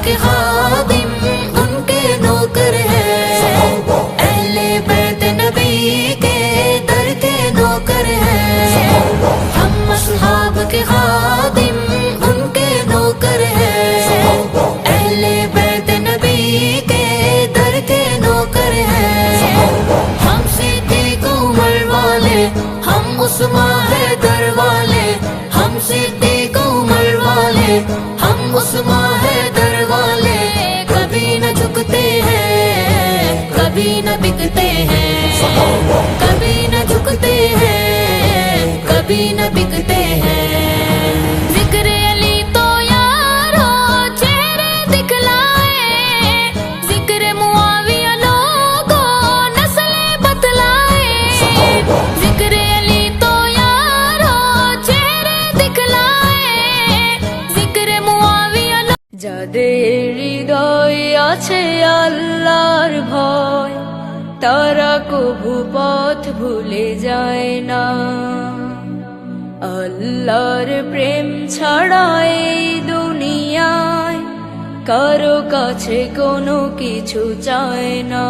के खादिम उनके नौकर हैं, अहले बैत नबी के दर के नौकर हैं। हम असहाब के खादिम उनके नौकर हैं, अहले बैत नबी के दर के नौकर हैं। हम सिद्दीक उमर वाले, हम उस्मान हैदर वाले, हम सिद्दीक उमर वाले, हम उस्मान हैदर वाले। कभी न झुकते हैं, कभी न बिकते हैं, कभी न झुकते हैं, कभी न बिकते हैं। जिक्र अली तो यारो चेहरे दिखलाए, जिक्र मुआविया लोगों नस्लें बतलाए। जिक्र अली तो यारो चेहरे दिखलाए, जिक्र मुआविया যাদের হৃদয়ে আছে আল্লাহর ভয়, তারা কভু পথ ভুলে যায় না। আল্লাহর প্রেম ছাড়া এই দুনিয়ায় কারো কাছে কোনো কিছু চায় না।